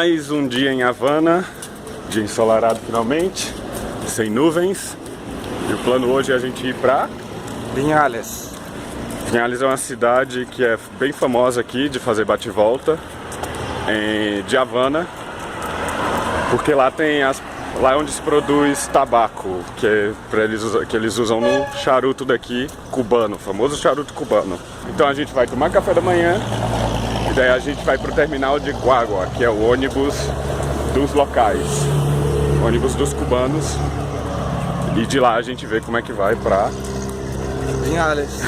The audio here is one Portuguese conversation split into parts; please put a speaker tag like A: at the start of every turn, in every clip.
A: Mais um dia em Havana, dia ensolarado finalmente, sem nuvens. E o plano hoje é a gente ir pra
B: Vinhales.
A: Vinhales é uma cidade que é bem famosa aqui de fazer bate-volta de Havana, porque lá tem lá é onde se produz tabaco, que eles usam no charuto daqui cubano, o famoso charuto cubano. Então a gente vai tomar café da manhã e daí a gente vai pro terminal de Guagua, que é o ônibus dos locais, ônibus dos cubanos, e de lá a gente vê como é que vai pra
B: Vinhales.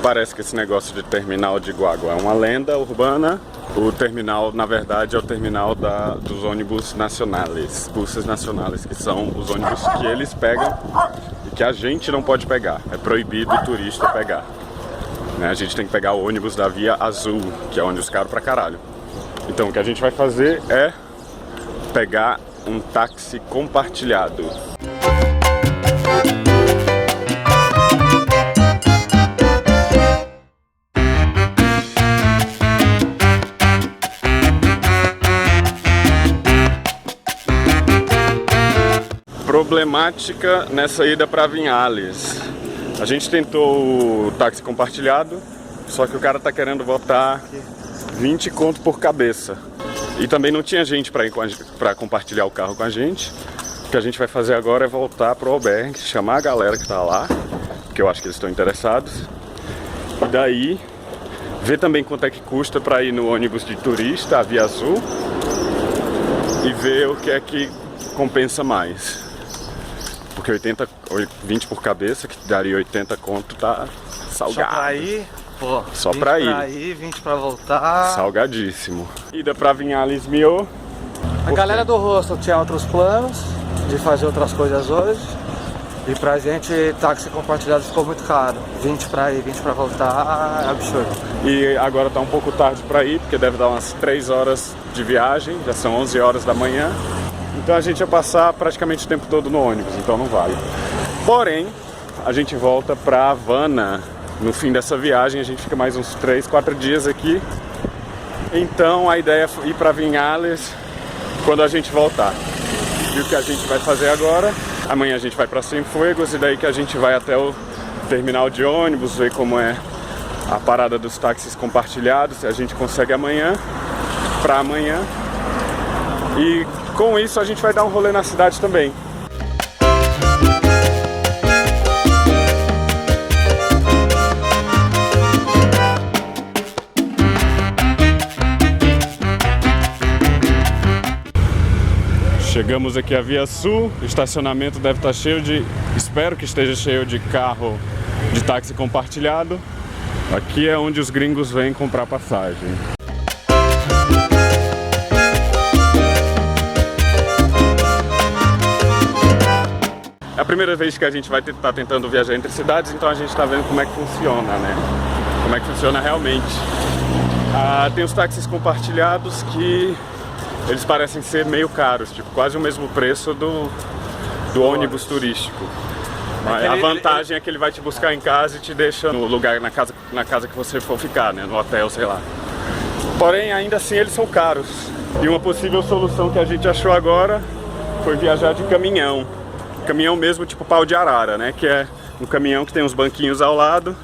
A: Parece que esse negócio de terminal de Guagua é uma lenda urbana. O terminal, na verdade, é o terminal dos ônibus nacionais, buses nacionais, que são os ônibus que eles pegam e que a gente não pode pegar. É proibido o turista pegar. Né? A gente tem que pegar o ônibus da Via Azul, que é onde os caras pra caralho. Então o que a gente vai fazer é pegar um táxi compartilhado. Problemática nessa ida para Vinhales. A gente tentou o táxi compartilhado, só que o cara tá querendo botar 20 conto por cabeça. E também não tinha gente para compartilhar o carro com a gente. O que a gente vai fazer agora é voltar pro albergue, chamar a galera que tá lá, porque eu acho que eles estão interessados. E daí ver também quanto é que custa para ir no ônibus de turista, a Via Azul, e ver o que é que compensa mais. Porque 20 por cabeça, que daria 80 conto, tá salgado.
B: Só pra ir? Pô,
A: só pra ir.
B: 20 pra voltar.
A: Salgadíssimo. Ida pra Vinhales Mio.
B: A galera do hostel tinha outros planos de fazer outras coisas hoje. E pra gente, táxi compartilhado ficou muito caro. 20 pra ir, 20 pra voltar, é absurdo.
A: E agora tá um pouco tarde pra ir, porque deve dar umas 3 horas de viagem. Já são 11 horas da manhã. Então a gente ia passar praticamente o tempo todo no ônibus, então não vale. Porém, a gente volta pra Havana no fim dessa viagem, a gente fica mais uns 3, 4 dias aqui. Então a ideia é ir pra Vinhales quando a gente voltar. E o que a gente vai fazer agora? Amanhã a gente vai pra Cienfuegos e daí que a gente vai até o terminal de ônibus, ver como é a parada dos táxis compartilhados, se a gente consegue amanhã, pra amanhã. E com isso a gente vai dar um rolê na cidade também. Chegamos aqui à Via Sul, o estacionamento deve estar cheio espero que esteja cheio de carro de táxi compartilhado. Aqui é onde os gringos vêm comprar passagem. É a primeira vez que a gente vai estar tentando viajar entre cidades, então a gente está vendo como é que funciona, né? Como é que funciona realmente. Tem os táxis compartilhados que eles parecem ser meio caros, tipo quase o mesmo preço do ônibus turístico. Mas a vantagem é que ele vai te buscar em casa e te deixa no lugar, na casa que você for ficar, né? No hotel, sei lá. Porém, ainda assim eles são caros. E uma possível solução que a gente achou agora foi viajar de caminhão. Caminhão mesmo, tipo pau de arara, né? Que é um caminhão que tem uns banquinhos ao lado,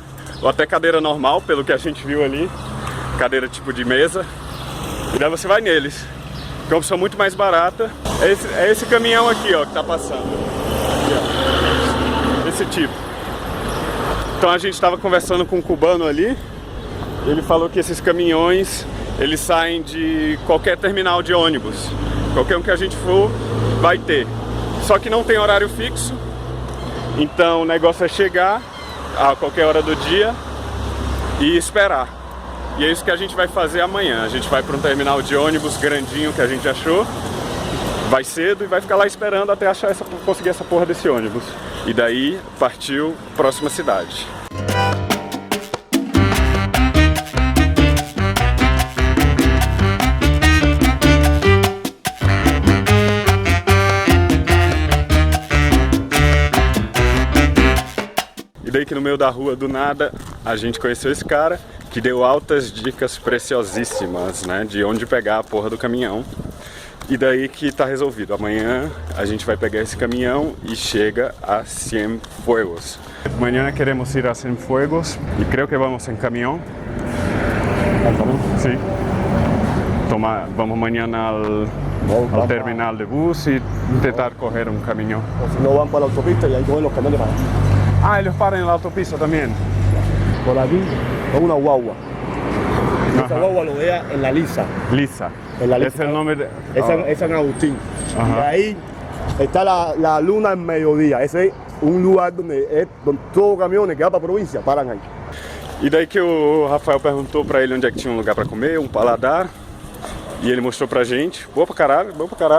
A: ou até cadeira normal, pelo que a gente viu ali, cadeira tipo de mesa, e daí você vai neles. É uma opção muito mais barata. É esse caminhão aqui, ó, que tá passando. Aqui, ó. Esse tipo. Então a gente estava conversando com um cubano ali, ele falou que esses caminhões, eles saem de qualquer terminal de ônibus. Qualquer um que a gente for, vai ter. Só que não tem horário fixo, então o negócio é chegar a qualquer hora do dia e esperar. E é isso que a gente vai fazer amanhã. A gente vai para um terminal de ônibus grandinho que a gente achou, vai cedo e vai ficar lá esperando até conseguir essa porra desse ônibus. E daí partiu próxima cidade. daí que no meio da rua, do nada, a gente conheceu esse cara que deu altas dicas preciosíssimas, né, de onde pegar a porra do caminhão. E daí que tá resolvido. Amanhã a gente vai pegar esse caminhão e chega a Cienfuegos. Amanhã queremos ir a Cienfuegos e creio que vamos em caminhão. Sim. Vamos amanhã al terminal de bus e tentar correr um caminhão.
C: O si no van para la autopista y ahí cogen los camiones para allá.
A: Ah, eles param na autopista também?
C: Por aquí es una guagua. Y esa
A: Ajá.
C: guagua lo vea en la Lisa.
A: Lisa.
C: En la
A: Esse
C: Lisa.
A: é o nome de...
C: Es San Agustín.
A: Ajá.
C: Y ahí está la luna en mediodía. Ese es un lugar donde todos los camiones que van para provincia paran ahí.
A: E daí que o Rafael perguntou pra ele onde é que tinha um lugar pra comer, um paladar. E ele mostrou pra gente. Boa pra caralho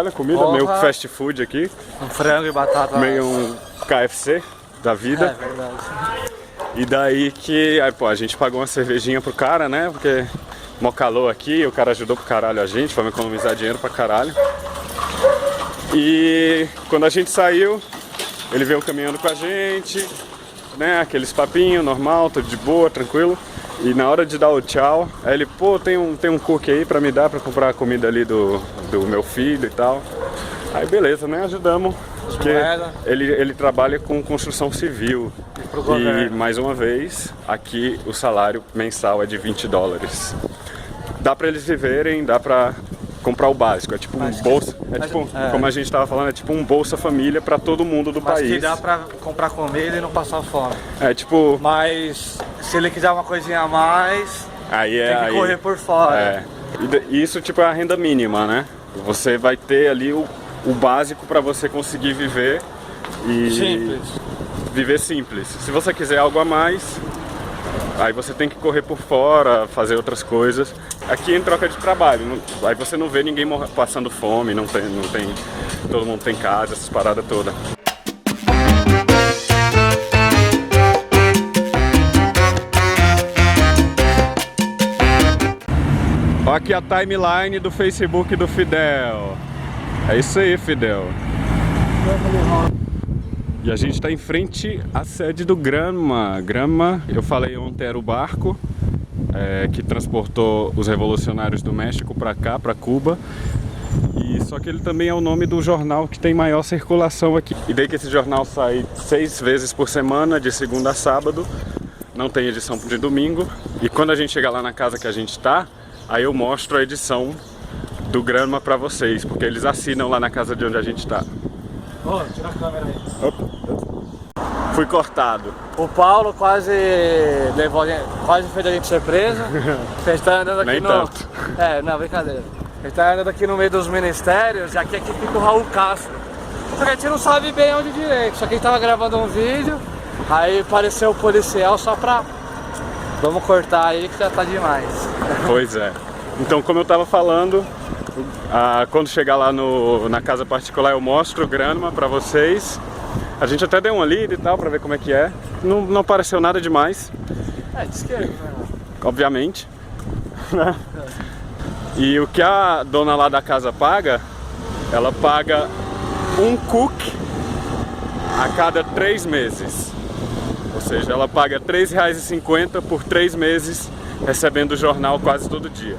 A: a comida,
B: Porra.
A: meio fast food aqui.
B: Um frango e batata.
A: Meio um KFC da vida.
B: É verdade.
A: E daí que aí, pô, a gente pagou uma cervejinha pro cara, né? Porque mó calor aqui, o cara ajudou pro caralho a gente, vamos economizar dinheiro pra caralho. E quando a gente saiu, ele veio caminhando com a gente, né? Aqueles papinhos, normal, tudo de boa, tranquilo. E na hora de dar o tchau, aí ele, pô, tem um cookie aí pra me dar pra comprar a comida ali do meu filho e tal. Aí beleza, né? Ajudamos. Porque ele trabalha com construção civil. E mais uma vez, aqui o salário mensal é de $20. Dá pra eles viverem, dá pra comprar o básico. É tipo um bolsa. É tipo, como a gente tava falando, é tipo um Bolsa Família pra todo mundo do país.
B: Que dá pra comprar comida e não passar fome.
A: É tipo.
B: Mas se ele quiser uma coisinha a mais,
A: Aí
B: tem que correr por fora.
A: É. E isso tipo é a renda mínima, né? Você vai ter ali o básico pra você conseguir viver e
B: Simples.
A: viver simples. Se você quiser algo a mais, aí você tem que correr por fora, fazer outras coisas. Aqui em troca de trabalho, aí você não vê ninguém passando fome, não tem, todo mundo tem casa, essas paradas todas. Olha aqui a timeline do Facebook do Fidel. É isso aí, Fidel. E a gente está em frente à sede do Granma. Granma, eu falei ontem, era o barco que transportou os revolucionários do México para cá, para Cuba. E só que ele também é o nome do jornal que tem maior circulação aqui. E daí que esse jornal sai 6 vezes por semana, de segunda a sábado. Não tem edição de domingo. E quando a gente chegar lá na casa que a gente está, aí eu mostro a edição do Granma para vocês, porque eles assinam lá na casa de onde a gente está.
B: Ô, tira a câmera aí.
A: Fui cortado.
B: O Paulo quase fez a gente ser preso. A gente tá andando aqui
A: Nem
B: no...
A: tanto.
B: Não, brincadeira. A gente tá andando aqui no meio dos ministérios e aqui fica o Raul Castro. Só que a gente não sabe bem onde direito. Só que a gente tava gravando um vídeo, aí apareceu o policial só pra... Vamos cortar aí que já tá demais.
A: Pois é. Então, como eu tava falando, quando chegar lá na casa particular eu mostro o Granma pra vocês. A gente até deu uma lida e tal pra ver como é que é. Não pareceu nada demais.
B: De esquerda, né?
A: Obviamente. E o que a dona lá da casa paga, ela paga um cookie a cada 3 meses. Ou seja, ela paga R$3,50 por 3 meses, recebendo o jornal quase todo dia.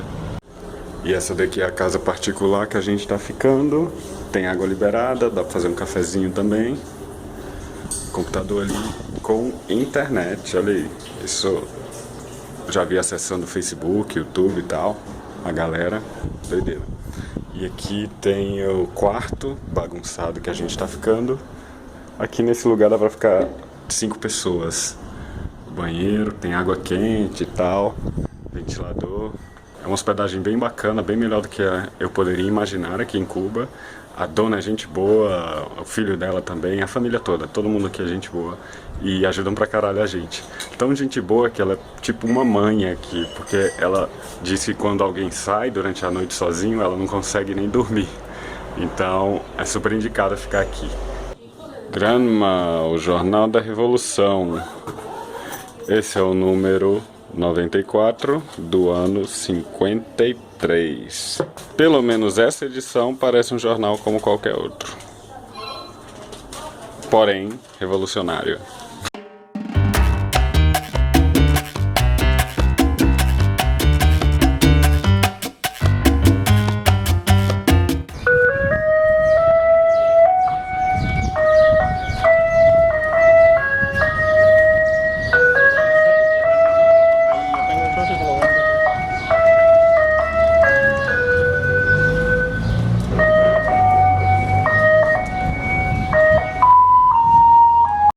A: E essa daqui é a casa particular que a gente tá ficando. Tem água liberada, dá pra fazer um cafezinho também. Computador ali com internet, olha aí. Isso já vi acessando o Facebook, YouTube e tal. A galera, doideira. E aqui tem o quarto bagunçado que a gente tá ficando. Aqui nesse lugar dá pra ficar 5 pessoas. Banheiro, tem água quente e tal. Ventilador. É uma hospedagem bem bacana, bem melhor do que eu poderia imaginar aqui em Cuba. A dona é gente boa, o filho dela também, a família toda, todo mundo aqui é gente boa. E ajudam pra caralho a gente. Tão gente boa que ela é tipo uma mãe aqui, porque ela disse que quando alguém sai durante a noite sozinho, ela não consegue nem dormir. Então é super indicado ficar aqui. Granma, o Jornal da Revolução. Esse é o número 94 do ano 53. Pelo menos essa edição parece um jornal como qualquer outro. Porém, revolucionário.